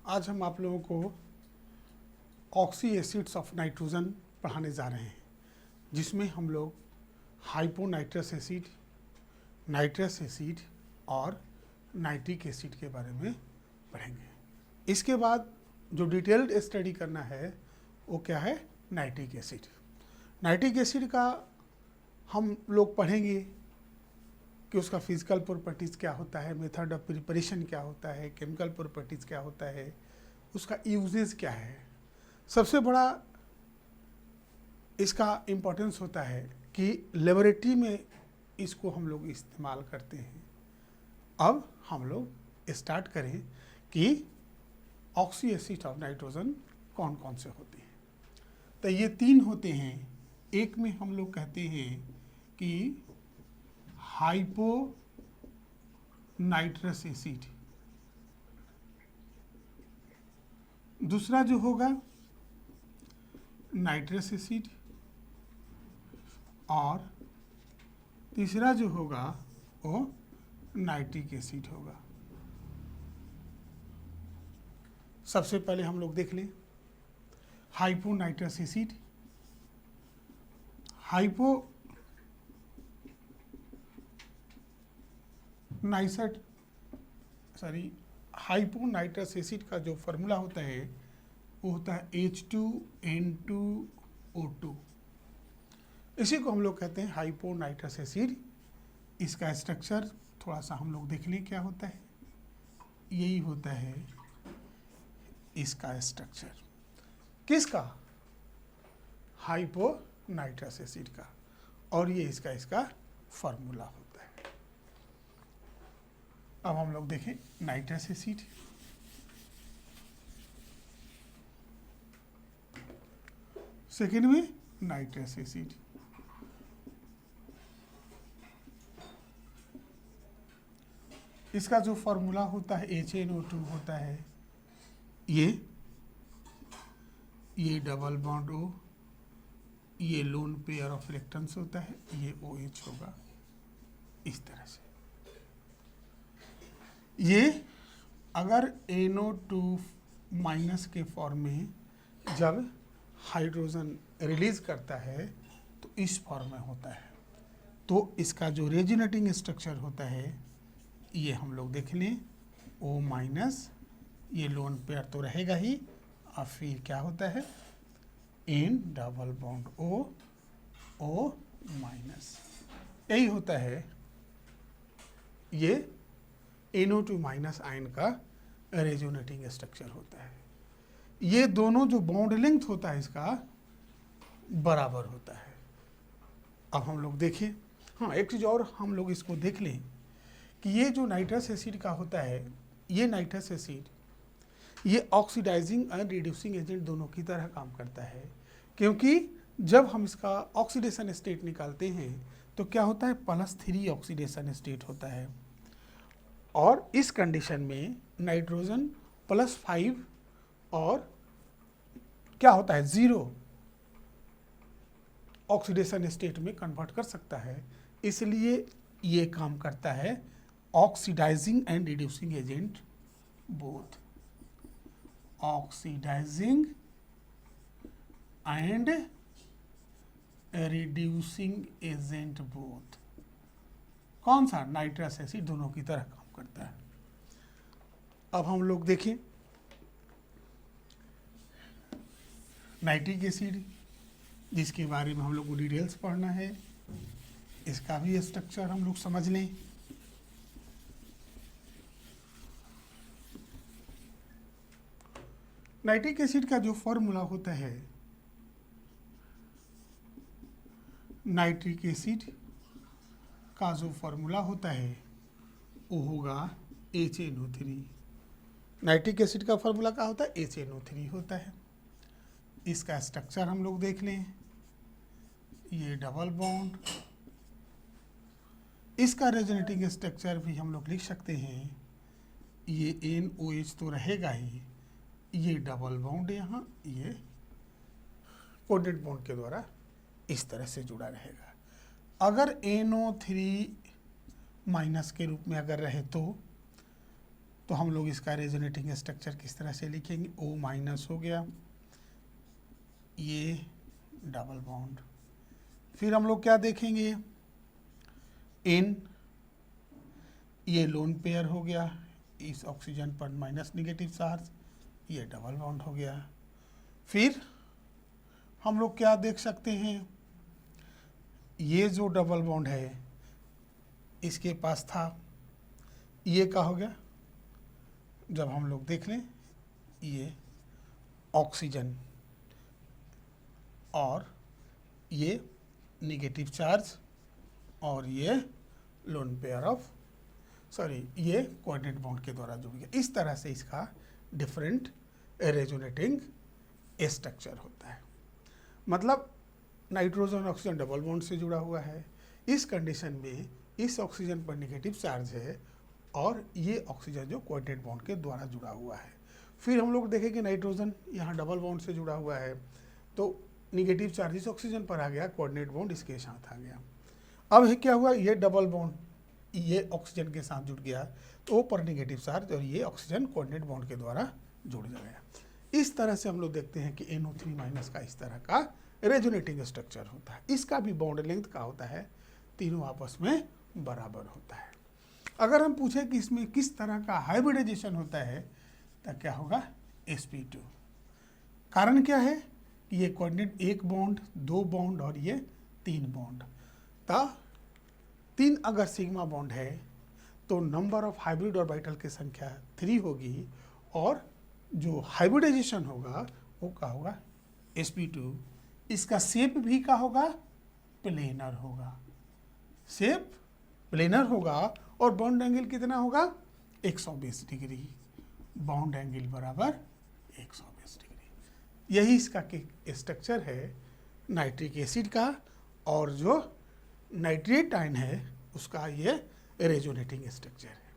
आज हम आप लोगों को ऑक्सी एसिड्स ऑफ नाइट्रोजन पढ़ाने जा रहे हैं, जिसमें हम लोग हाइपोनाइट्रस एसिड, नाइट्रस एसिड और नाइट्रिक एसिड के बारे में पढ़ेंगे। इसके बाद जो डिटेल्ड स्टडी करना है वो क्या है, नाइट्रिक एसिड। नाइट्रिक एसिड का हम लोग पढ़ेंगे कि उसका फिजिकल प्रॉपर्टीज़ क्या होता है, मेथड ऑफ प्रिपरेशन क्या होता है, केमिकल प्रॉपर्टीज़ क्या होता है, उसका यूजेज क्या है। सबसे बड़ा इसका इम्पोर्टेंस होता है कि लेबोरेटरी में इसको हम लोग इस्तेमाल करते हैं। अब हम लोग स्टार्ट करें कि ऑक्सी एसिड ऑफ नाइट्रोजन कौन कौन से होते हैं। तो ये तीन होते हैं। एक में हम लोग कहते हैं कि हाइपो नाइट्रस एसिड, दूसरा जो होगा नाइट्रस एसिड, और तीसरा जो होगा वो नाइट्रिक एसिड होगा। सबसे पहले हम लोग देख लें hypo nitrous acid. Hypo nitrous acid का जो फार्मूला होता है वो होता है H2N2O2। इसी को हम लोग कहते हैं हाइपो नाइट्रस एसिड। इसका स्ट्रक्चर थोड़ा सा हम लोग देख लें क्या होता है। यही होता है इसका स्ट्रक्चर, किसका, हाइपो नाइट्रस एसिड का, और ये इसका फार्मूला होता है। अब हम लोग देखें नाइट्रस एसिड। सेकेंड में नाइट्रस एसिड। इसका जो फार्मूला होता है HNO2 होता है। ये डबल बॉन्ड O, ये लोन पेयर ऑफ इलेक्ट्रॉन्स होता है, ये OH होगा इस तरह से। ये अगर NO2 माइनस के फॉर्म में जब हाइड्रोजन रिलीज करता है तो इस फॉर्म में होता है। तो इसका जो रेजोनेटिंग स्ट्रक्चर होता है ये हम लोग देख लें, O माइनस, ये लोन पेयर तो रहेगा ही, और फिर क्या होता है N double bond O minus. यही होता है ये NO2 माइनस आयन का रेजोनेटिंग स्ट्रक्चर होता है। ये दोनों जो बॉन्ड लेंथ होता है इसका बराबर होता है। अब हम लोग देखें, हाँ एक चीज़ और हम लोग इसको देख लें कि ये जो नाइट्रस एसिड का होता है, ये नाइट्रस एसिड ये ऑक्सीडाइजिंग एंड रिड्यूसिंग एजेंट दोनों की तरह काम करता है। क्योंकि जब हम इसका ऑक्सीडेशन स्टेट निकालते हैं तो क्या होता है, +3 ऑक्सीडेशन स्टेट होता है, और इस कंडीशन में नाइट्रोजन +5 और क्या होता है 0 ऑक्सीडेशन स्टेट में कन्वर्ट कर सकता है। इसलिए ये काम करता है oxidising and reducing agent both, oxidising and reducing agent both. कौन सा, नाइट्रस एसिड दोनों की तरह काम करता है। अब हम लोग देखें नाइट्रिक एसिड, जिसके बारे में हम लोग को डिटेल्स पढ़ना है। इसका भी स्ट्रक्चर हम लोग समझ लें। नाइट्रिक एसिड का जो फॉर्मूला होता है, नाइट्रिक एसिड का जो फॉर्मूला होता है वो होगा HNO3। नाइट्रिक एसिड का फॉर्मूला क्या होता है, HNO3 होता है। इसका स्ट्रक्चर हम लोग देख लें, ये डबल बॉन्ड, इसका रेजोनेटिंग स्ट्रक्चर भी हम लोग लिख सकते हैं। ये NOH तो रहेगा ही, ये डबल बॉन्ड यहाँ ये कोडेड बॉन्ड के द्वारा इस तरह से जुड़ा रहेगा। अगर 3 माइनस के रूप में अगर रहे तो तो हम लोग इसका रेजोनेटिंग स्ट्रक्चर किस तरह से लिखेंगे, O माइनस हो गया, ये डबल बॉन्ड, फिर हम लोग क्या देखेंगे, N, ये लोन पेयर हो गया, इस ऑक्सीजन पर माइनस नेगेटिव चार्ज, ये डबल बॉन्ड हो गया। फिर हम लोग क्या देख सकते हैं, ये जो डबल बॉन्ड है इसके पास था, ये क्या हो गया, जब हम लोग देख लें ये ऑक्सीजन और ये नेगेटिव चार्ज और ये लोन पेयर ऑफ ये कोऑर्डिनेट बॉन्ड के द्वारा जुड़ गया। इस तरह से इसका डिफरेंट रेजोनेटिंग स्ट्रक्चर होता है। मतलब नाइट्रोजन ऑक्सीजन डबल बॉन्ड से जुड़ा हुआ है, इस कंडीशन में इस ऑक्सीजन पर नेगेटिव चार्ज है और ये ऑक्सीजन जो कोऑर्डिनेट बॉन्ड के द्वारा जुड़ा हुआ है। फिर हम लोग देखें कि नाइट्रोजन यहाँ डबल बॉन्ड से जुड़ा हुआ है, तो नेगेटिव चार्ज इस ऑक्सीजन पर आ गया, कोऑर्डिनेट बॉन्ड इसके साथ आ गया। अब है क्या हुआ, ये डबल बॉन्ड ये ऑक्सीजन के साथ जुड़ गया, तो O पर नेगेटिव चार्ज और ये ऑक्सीजन कोऑर्डिनेट बॉन्ड के द्वारा जुड़ गया। इस तरह से हम लोग देखते हैं कि NO3 माइनस का इस तरह का रेजोनेटिंग स्ट्रक्चर होता है। इसका भी बॉन्ड लेंथ का होता है, तीनों आपस में बराबर होता है। अगर हम पूछें कि इसमें किस तरह का हाइब्रिडाइजेशन होता है तो क्या होगा, sp2। कारण क्या है कि ये कोऑर्डिनेट एक बॉन्ड, दो बॉन्ड और ये तीन बॉन्ड, तो 3 अगर सिग्मा बॉन्ड है तो नंबर ऑफ हाइब्रिड ऑर्बिटल की संख्या 3 होगी और जो हाइब्रिडाइजेशन होगा वो क्या होगा, sp2। इसका शेप भी क्या होगा, प्लेनर होगा, शेप प्लेनर होगा और बॉन्ड एंगल कितना होगा, 120 डिग्री, बॉन्ड एंगल बराबर 120 डिग्री। यही इसका स्ट्रक्चर है नाइट्रिक एसिड का, और जो नाइट्रेट आयन है उसका ये रेजोनेटिंग स्ट्रक्चर है।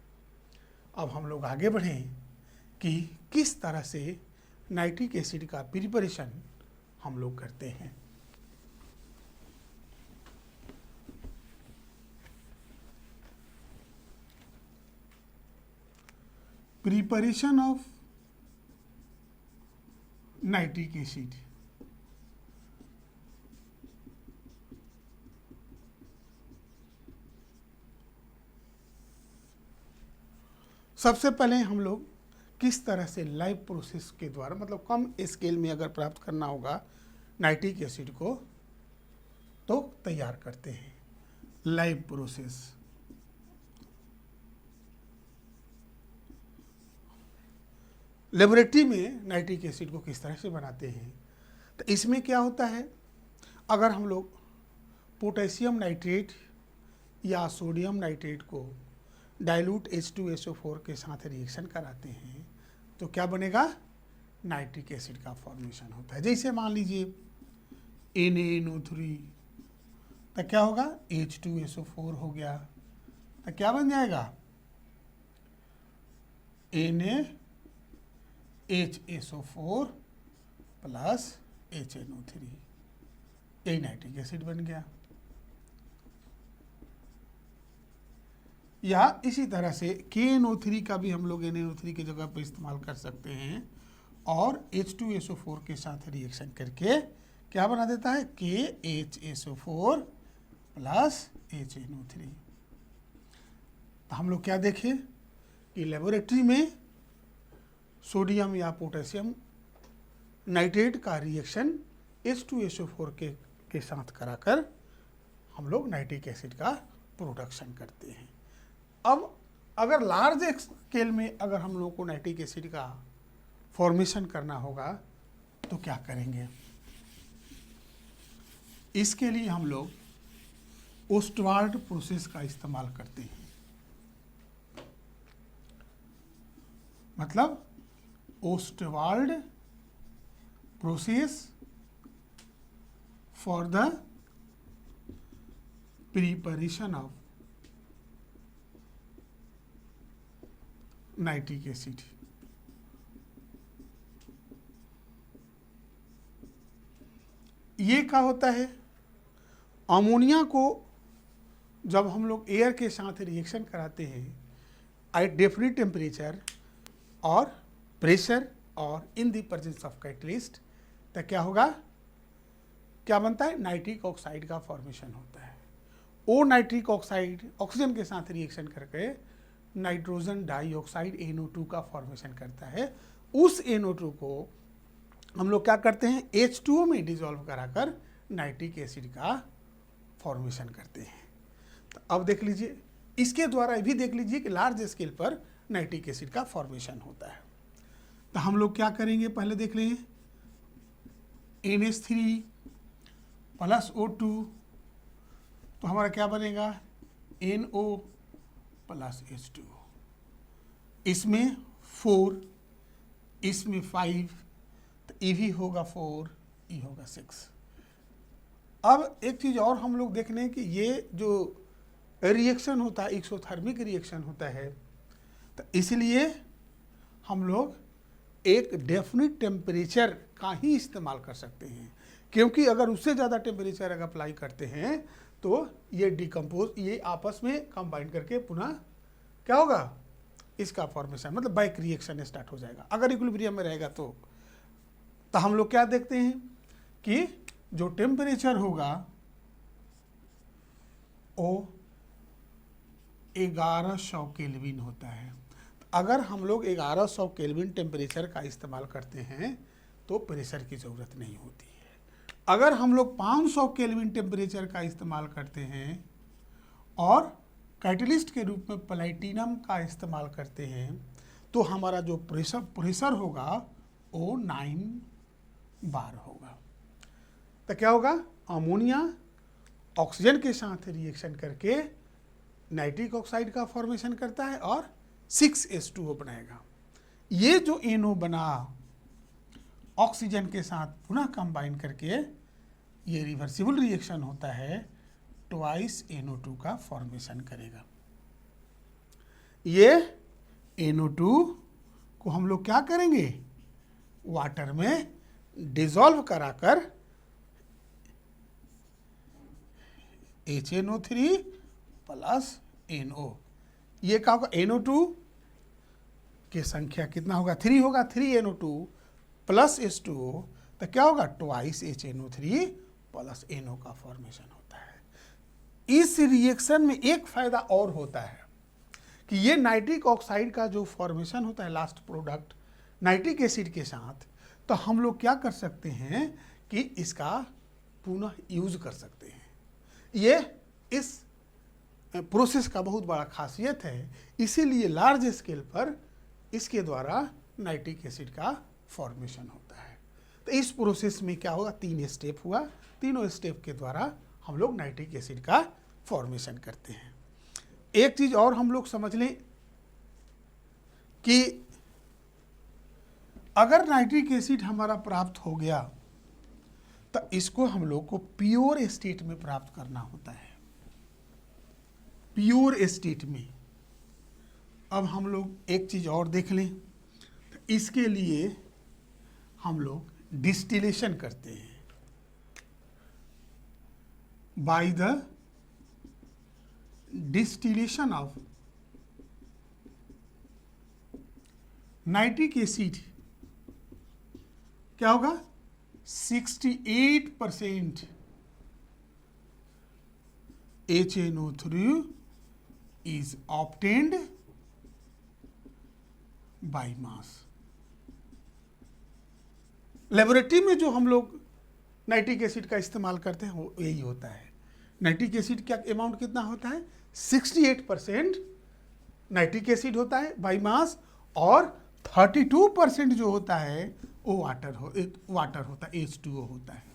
अब हम लोग आगे बढ़ें कि किस तरह से नाइट्रिक एसिड का प्रिपरेशन हम लोग करते हैं। प्रिपरेशन ऑफ नाइट्रिक एसिड, सबसे पहले हम लोग किस तरह से लाइव प्रोसेस के द्वारा, मतलब कम स्केल में अगर प्राप्त करना होगा नाइट्रिक एसिड को, तो तैयार करते हैं लाइव प्रोसेस। लेबोरेटरी में नाइट्रिक एसिड को किस तरह से बनाते हैं, तो इसमें क्या होता है, अगर हम लोग पोटेशियम नाइट्रेट या सोडियम नाइट्रेट को डाइल्यूट H2SO4 के साथ रिएक्शन कराते हैं तो क्या बनेगा, नाइट्रिक एसिड का फॉर्मेशन होता है। जैसे मान लीजिए NaNO3, तो क्या होगा, H2SO4 हो गया, तो क्या बन जाएगा, NaHSO4 प्लस HNO3, यही नाइट्रिक एसिड बन गया। या इसी तरह से KNO3 का भी हम लोग NaNO3 की जगह पर इस्तेमाल कर सकते हैं और H2SO4 के साथ रिएक्शन करके क्या बना देता है, KHSO4 प्लस HNO3। तो हम लोग क्या देखें कि लेबोरेटरी में सोडियम या पोटेशियम नाइट्रेट का रिएक्शन H2SO4 के साथ कराकर हम लोग नाइट्रिक एसिड का प्रोडक्शन करते हैं। अब अगर लार्ज स्केल में अगर हम लोग को नाइट्रिक एसिड का फॉर्मेशन करना होगा तो क्या करेंगे, इसके लिए हम लोग ओस्टवाल्ड प्रोसेस का इस्तेमाल करते हैं। मतलब Ostwald process for the preparation of nitric acid. ये क्या होता है, अमोनिया को जब हम लोग एयर के साथ रिएक्शन कराते हैं एट डेफिनेट टेम्परेचर और प्रेशर और in the presence of catalyst, तो क्या होगा, क्या बनता है, नाइट्रिक ऑक्साइड का फॉर्मेशन होता है। वो नाइट्रिक ऑक्साइड ऑक्सीजन के साथ रिएक्शन करके नाइट्रोजन डाइऑक्साइड NO2 का फॉर्मेशन करता है। उस NO2 को हम लोग क्या करते हैं, H2O में डिजोल्व कराकर नाइट्रिक एसिड का फॉर्मेशन करते हैं। तो अब देख लीजिए, इसके द्वारा भी देख लीजिए कि लार्ज स्केल पर नाइट्रिक एसिड का फॉर्मेशन होता है। तो हम लोग क्या करेंगे, पहले देख लेंगे, NH3 प्लस O2, तो हमारा क्या बनेगा, NO प्लस H2, इसमें 4, इसमें 5, तो E भी होगा 4, E होगा 6। अब एक चीज़ और हम लोग देख लें कि ये जो रिएक्शन होता है एक्सोथर्मिक रिएक्शन होता है, तो इसलिए हम लोग एक डेफिनिट टेम्परेचर का ही इस्तेमाल कर सकते हैं, क्योंकि अगर उससे ज़्यादा टेम्परेचर अगर अप्लाई करते हैं तो ये डिकम्पोज, ये आपस में कंबाइन करके पुनः क्या होगा, इसका फॉर्मेशन मतलब बैक रिएक्शन स्टार्ट हो जाएगा। अगर इक्विलिब्रियम में रहेगा तो हम लोग क्या देखते हैं कि जो टेम्परेचर होगा वो 1100 केल्विन होता है। अगर हम लोग 1100 केल्विन टेम्परेचर का इस्तेमाल करते हैं तो प्रेशर की ज़रूरत नहीं होती है। अगर हम लोग 500 केल्विन टेम्परेचर का इस्तेमाल करते हैं और कैटलिस्ट के रूप में प्लैटिनम का इस्तेमाल करते हैं तो हमारा जो प्रेशर होगा वो 9 बार होगा। तो क्या होगा, अमोनिया ऑक्सीजन के साथ रिएक्शन करके नाइट्रिक ऑक्साइड का फॉर्मेशन करता है और 6H2O बनाएगा। ये जो NO बना ऑक्सीजन के साथ पुनः कंबाइन करके ये रिवर्सिबल रिएक्शन होता है, ट्वाइस NO2 का फॉर्मेशन करेगा। ये NO2 को हम लोग क्या करेंगे, वाटर में डिसॉल्व कराकर HNO3 प्लस NO, ये क्या होगा, NO2 की संख्या कितना होगा, 3 होगा, 3NO2 प्लस H2O, तो क्या होगा, ट्वाइस HNO3 प्लस NO का फॉर्मेशन होता है। इस रिएक्शन में एक फायदा और होता है कि ये नाइट्रिक ऑक्साइड का जो फॉर्मेशन होता है लास्ट प्रोडक्ट नाइट्रिक एसिड के साथ, तो हम लोग क्या कर सकते हैं कि इसका पुनः यूज कर सकते हैं। ये इस प्रोसेस का बहुत बड़ा खासियत है, इसीलिए लार्ज स्केल पर इसके द्वारा नाइट्रिक एसिड का फॉर्मेशन होता है। तो इस प्रोसेस में क्या होगा, 3 स्टेप हुआ, तीनों स्टेप के द्वारा हम लोग नाइट्रिक एसिड का फॉर्मेशन करते हैं। एक चीज़ और हम लोग समझ लें कि अगर नाइट्रिक एसिड हमारा प्राप्त हो गया तो इसको हम लोग को प्योर स्टेट में प्राप्त करना होता है। प्योर स्टेट में अब हम लोग एक चीज़ और देख लें, तो इसके लिए हम लोग डिस्टिलेशन करते हैं। By the distillation of nitric acid क्या होगा, 68% HNO3 is obtained by mass। Laboratory में जो हम लोग नाइट्रिक एसिड का इस्तेमाल करते हैं वो यही होता है। नाइट्रिक एसिड का अमाउंट कितना होता है, 68% नाइट्रिक एसिड होता है बाई मास, और 32% जो होता है वो वाटर होता है, H2O होता है।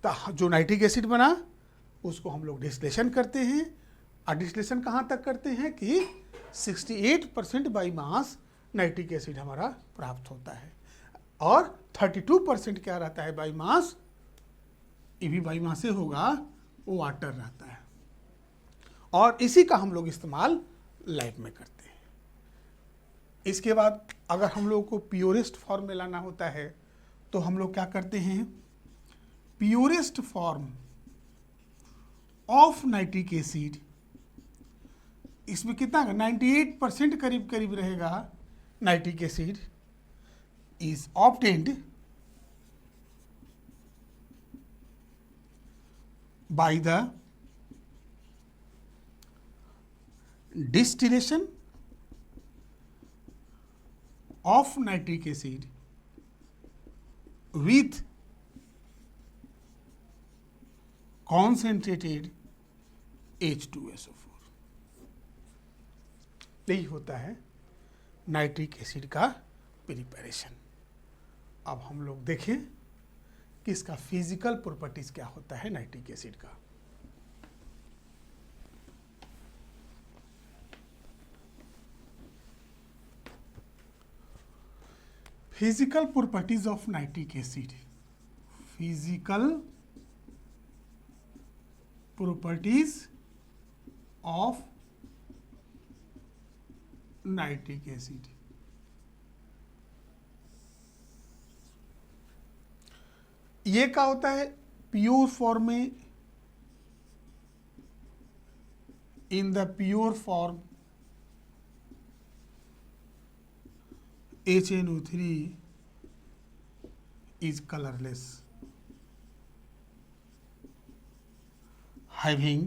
तो जो नाइट्रिक एसिड बना उसको हम लोग डिस्टिलेशन करते हैं, और डिस्टिलेशन कहाँ तक करते हैं कि 68% बाई मास नाइट्रिक एसिड हमारा प्राप्त होता है, और 32% क्या रहता है बाई मास, ये भी बाई मास से होगा, वो वाटर रहता है। और इसी का हम लोग इस्तेमाल लैब में करते हैं। इसके बाद अगर हम लोग को प्योरेस्ट फॉर्म में लाना होता है तो हम लोग क्या करते हैं, purest form of nitric acid इसमें कितना 98% करीब करीब रहेगा nitric acid is obtained by the distillation of nitric acid with concentrated H2SO4। यही होता है नाइट्रिक एसिड का प्रिपरेशन। अब हम लोग देखें कि इसका फिजिकल प्रॉपर्टीज क्या होता है नाइट्रिक एसिड का। Physical properties of nitric acid, physical properties of nitric acid. ये क्या होता है प्योर फॉर्म में, in the pure form HNO3 is colorless, having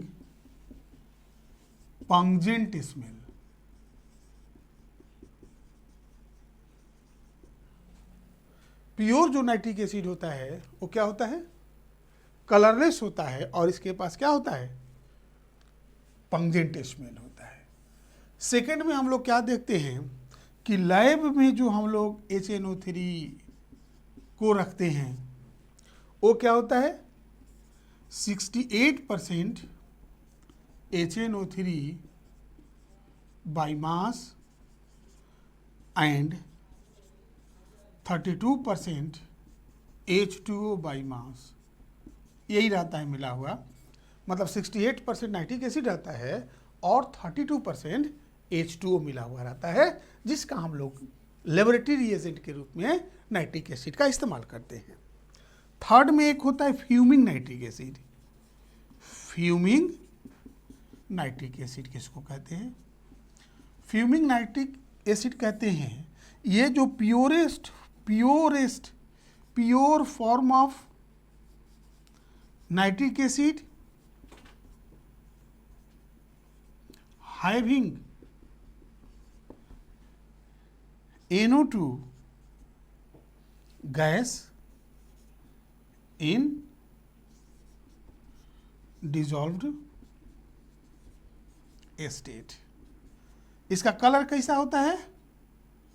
pungent smell। Pure जो नाइट्रिक एसिड होता है वो क्या होता है, कलरलेस होता है और इसके पास क्या होता है, पंजेंट स्मेल होता है। सेकेंड में हम लोग क्या देखते हैं कि लैब में जो हम लोग HNO3 को रखते हैं वो क्या होता है 68% HNO3 by mass and 32% H2O by mass, यही रहता है मिला हुआ। मतलब 68% नाइट्रिक एसिड रहता है और 32% H2O मिला हुआ रहता है, जिसका हम लोग लेबोरेटरी रिएजेंट के रूप में नाइट्रिक एसिड का इस्तेमाल करते हैं। थर्ड में एक होता है fuming nitric acid. Fuming nitric acid किसको कहते हैं, फ्यूमिंग नाइट्रिक एसिड कहते हैं ये जो pure form of nitric acid having NO2 gas in dissolved state। इसका कलर कैसा होता है,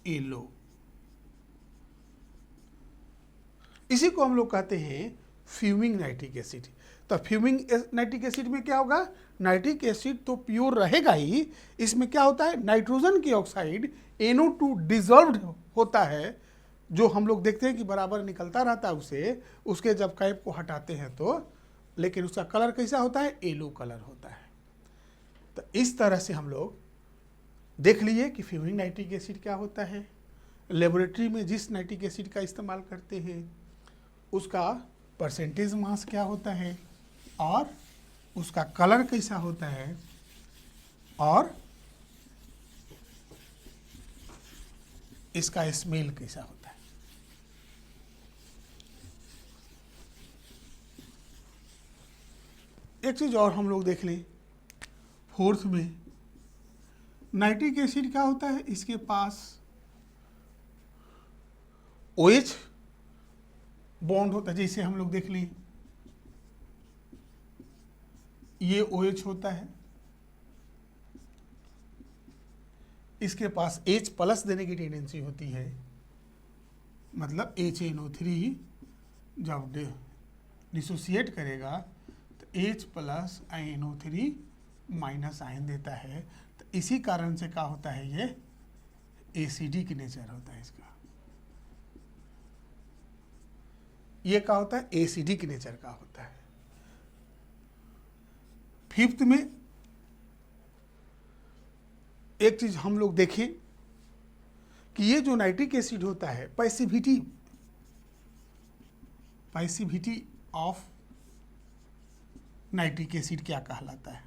येलो। इसी को हम लोग कहते हैं फ्यूमिंग नाइट्रिक एसिड। तो फ्यूमिंग नाइट्रिक एसिड में क्या होगा, नाइट्रिक एसिड तो प्योर रहेगा ही, इसमें क्या होता है नाइट्रोजन की ऑक्साइड NO2 डिजॉल्व्ड होता है, जो हम लोग देखते हैं कि बराबर निकलता रहता है उसे, उसके जब कैप को हटाते हैं तो, लेकिन उसका कलर कैसा होता है, येलो कलर होता है। तो इस तरह से हम लोग देख लिए कि फ्यूमिंग नाइट्रिक एसिड क्या होता है। लेबोरेटरी में जिस नाइट्रिक एसिड का इस्तेमाल करते हैं उसका परसेंटेज मास क्या होता है और उसका कलर कैसा होता है और इसका स्मेल कैसा होता है। एक चीज और हम लोग देख लें, फोर्थ में नाइट्रिक एसिड क्या होता है, इसके पास OH बॉन्ड होता है। जैसे हम लोग देख लें ये OH होता है, इसके पास H प्लस देने की टेंडेंसी होती है, मतलब HNO3 जब डिसोसिएट करेगा तो H plus NO3 minus ion देता है। तो इसी कारण से क्या होता है, ये एसिडिक नेचर होता है इसका। ये क्या होता है, एसिडिक नेचर का होता है। फिफ्थ में एक चीज हम लोग देखें कि ये जो नाइट्रिक एसिड होता है, पैसिविटी ऑफ नाइट्रिक एसिड क्या कहलाता है।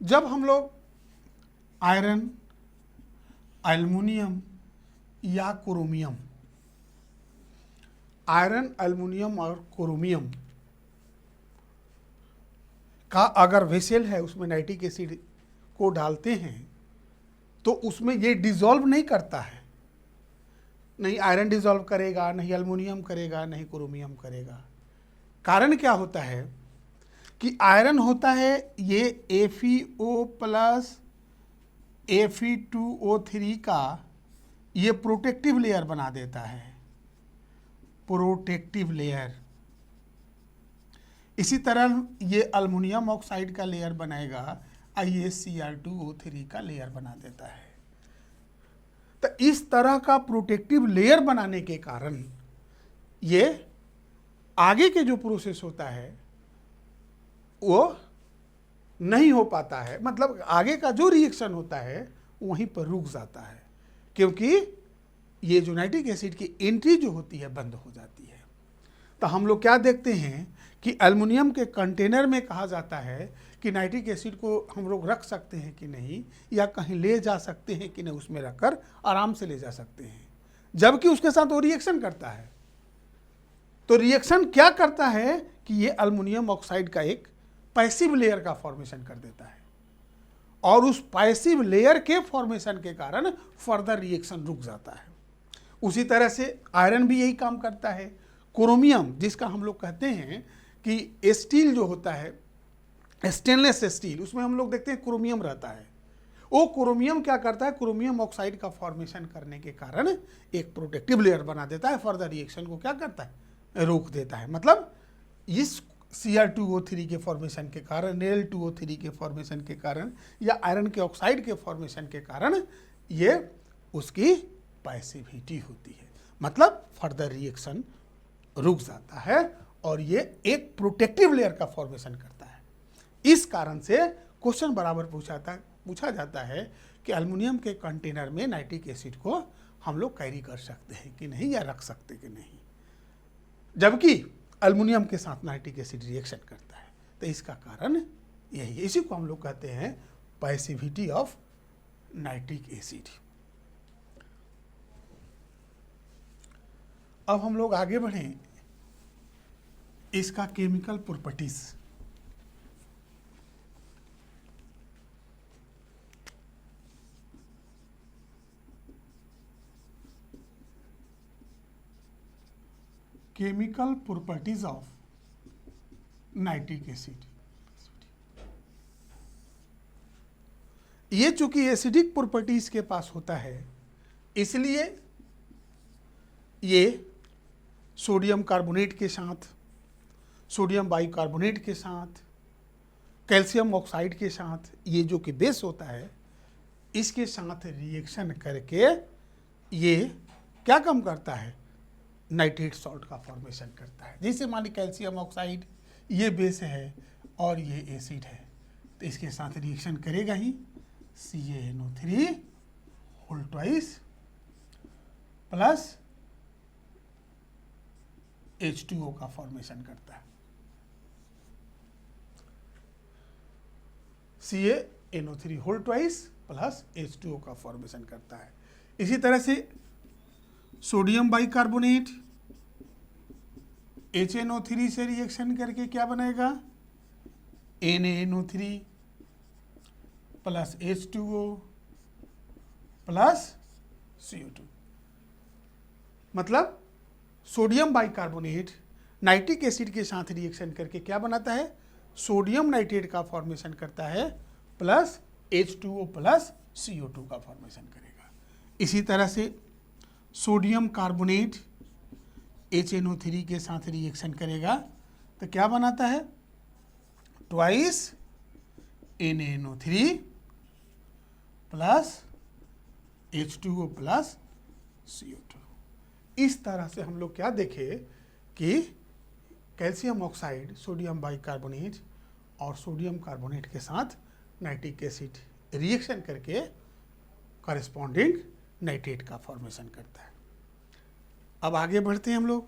जब हम लोग आयरन, एल्युमिनियम या क्रोमियम, आयरन, एल्युमिनियम और क्रोमियम का अगर वेसल है उसमें नाइट्रिक एसिड को डालते हैं तो उसमें ये डिसॉल्व नहीं करता है। नहीं आयरन डिसॉल्व करेगा, नहीं एल्युमिनियम करेगा, नहीं क्रोमियम करेगा। कारण क्या होता है कि आयरन होता है ये FeO प्लस Fe2O3 का ये प्रोटेक्टिव लेयर बना देता है, प्रोटेक्टिव लेयर। इसी तरह ये अल्मुनियम ऑक्साइड का लेयर बनाएगा, ये Cr2O3 का लेयर बना देता है। तो इस तरह का प्रोटेक्टिव लेयर बनाने के कारण ये आगे के जो प्रोसेस होता है वो नहीं हो पाता है, मतलब आगे का जो रिएक्शन होता है वहीं पर रुक जाता है, क्योंकि ये जो नाइट्रिक एसिड की एंट्री जो होती है बंद हो जाती है। तो हम लोग क्या देखते हैं कि एल्युमिनियम के कंटेनर में कहा जाता है कि नाइट्रिक एसिड को हम लोग रख सकते हैं कि नहीं, या कहीं ले जा सकते हैं कि नहीं, उसमें रखकर आराम से ले जा सकते हैं, जबकि उसके साथ वो रिएक्शन करता है। तो रिएक्शन क्या करता है कि ये एल्युमिनियम ऑक्साइड का एक पैसिव लेयर का फॉर्मेशन कर देता है, और उस पैसिव लेयर के फॉर्मेशन के कारण फर्दर रिएक्शन रुक जाता है। उसी तरह से आयरन भी यही काम करता है। क्रोमियम, जिसका हम लोग कहते हैं कि स्टील जो होता है, स्टेनलेस स्टील, उसमें हम लोग देखते हैं क्रोमियम रहता है। वो क्रोमियम क्या करता है, क्रोमियम ऑक्साइड का फॉर्मेशन करने के कारण एक प्रोटेक्टिव लेयर बना देता है, फर्दर रिएक्शन को क्या करता है, रोक देता है। मतलब इस Cr2O3 के फॉर्मेशन के कारण, Al2O3 के फॉर्मेशन के कारण, या आयरन के ऑक्साइड के फॉर्मेशन के कारण ये उसकी पैसिविटी होती है, मतलब फर्दर रिएक्शन रुक जाता है और ये एक प्रोटेक्टिव लेयर का फॉर्मेशन करता है। इस कारण से क्वेश्चन बराबर पूछा जाता है कि एल्युमिनियम के कंटेनर में नाइट्रिक एसिड को हम लोग कैरी कर सकते हैं कि नहीं, या रख सकते कि नहीं, जबकि एल्युमिनियम के साथ नाइट्रिक एसिड रिएक्शन करता है। तो इसका कारण यही है, इसी को हम लोग कहते हैं पैसिविटी ऑफ नाइट्रिक एसिड। अब हम लोग आगे बढ़ें, इसका chemical properties. Chemical properties of nitric acid. ये चूंकि एसिडिक प्रॉपर्टीज के पास होता है, इसलिए ये सोडियम कार्बोनेट के साथ, सोडियम बाइकार्बोनेट के साथ, कैल्शियम ऑक्साइड के साथ, ये जो कि बेस होता है, इसके साथ रिएक्शन करके ये क्या काम करता है, नाइट्रेट सॉल्ट का फॉर्मेशन करता है। जैसे मान ली कैल्शियम ऑक्साइड ये बेस है और ये एसिड है, तो इसके साथ रिएक्शन करेगा ही, CaNO3 whole twice plus H2O का फॉर्मेशन करता है। CaNO3 whole twice plus H2O का फॉर्मेशन करता है। इसी तरह से सोडियम बाइकार्बोनेट HNO3 से रिएक्शन करके क्या बनेगा, NaNO3 plus H2O plus CO2। मतलब सोडियम बाइकार्बोनेट नाइट्रिक एसिड के साथ रिएक्शन करके क्या बनाता है, सोडियम नाइट्रेट का फॉर्मेशन करता है प्लस H2O प्लस CO2 का फॉर्मेशन करेगा। इसी तरह से सोडियम कार्बोनेट HNO3 के साथ रिएक्शन करेगा तो क्या बनाता है, twice NaNO3 plus H2O plus CO2। इस तरह से हम लोग क्या देखे कि कैल्शियम ऑक्साइड, सोडियम बाइकार्बोनेट और सोडियम कार्बोनेट के साथ नाइट्रिक एसिड रिएक्शन करके कॉरेस्पॉन्डिंग नाइट्रेट का फॉर्मेशन करता है। अब आगे बढ़ते हैं हम लोग।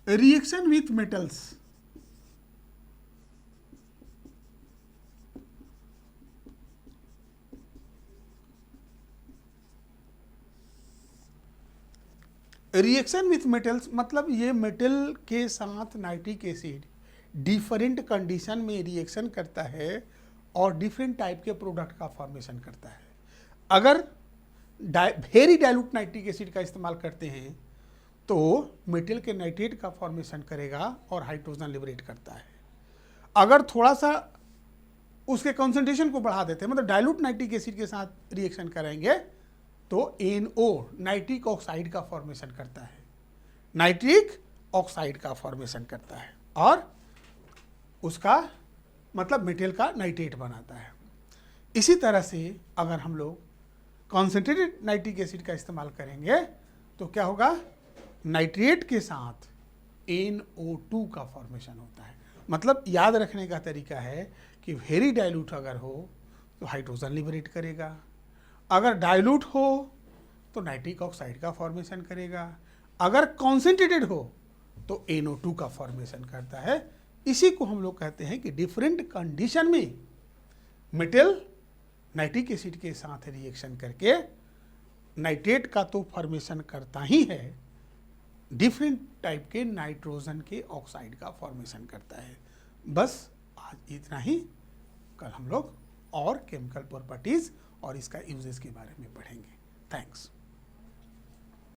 Reaction with metals, reaction with metals मतलब ये मेटल के साथ नाइट्रिक एसिड डिफरेंट कंडीशन में रिएक्शन करता है और डिफरेंट टाइप के प्रोडक्ट का फॉर्मेशन करता है। अगर वेरी डाइल्यूट नाइट्रिक एसिड का इस्तेमाल करते हैं तो मेटल के नाइट्रेट का फॉर्मेशन करेगा और हाइड्रोजन लिबरेट करता है। अगर थोड़ा सा उसके कॉन्सेंट्रेशन को बढ़ा देते हैं, मतलब डाइल्यूट नाइट्रिक एसिड के साथ रिएक्शन करेंगे तो NO नाइट्रिक ऑक्साइड का फॉर्मेशन करता है, नाइट्रिक ऑक्साइड का फॉर्मेशन करता है और उसका मतलब मेटल का नाइट्रेट बनाता है। इसी तरह से अगर हम लोग कॉन्सेंट्रेटेड नाइट्रिक एसिड का इस्तेमाल करेंगे तो क्या होगा, नाइट्रेट के साथ NO2 का फॉर्मेशन होता है। मतलब याद रखने का तरीका है कि वेरी डाइल्यूट अगर हो तो हाइड्रोजन लिबरेट करेगा, अगर डाइल्यूट हो तो नाइट्रिक ऑक्साइड का फॉर्मेशन करेगा, अगर कॉन्सेंट्रेटेड हो तो NO2 का फॉर्मेशन करता है। इसी को हम लोग कहते हैं कि डिफरेंट कंडीशन में मेटल नाइट्रिक एसिड के साथ रिएक्शन करके नाइट्रेट का तो फॉर्मेशन करता ही है, डिफरेंट टाइप के नाइट्रोजन के ऑक्साइड का फॉर्मेशन करता है। बस आज इतना ही। कल हम लोग और केमिकल प्रॉपर्टीज और इसका यूजेस के बारे में पढ़ेंगे। थैंक्स।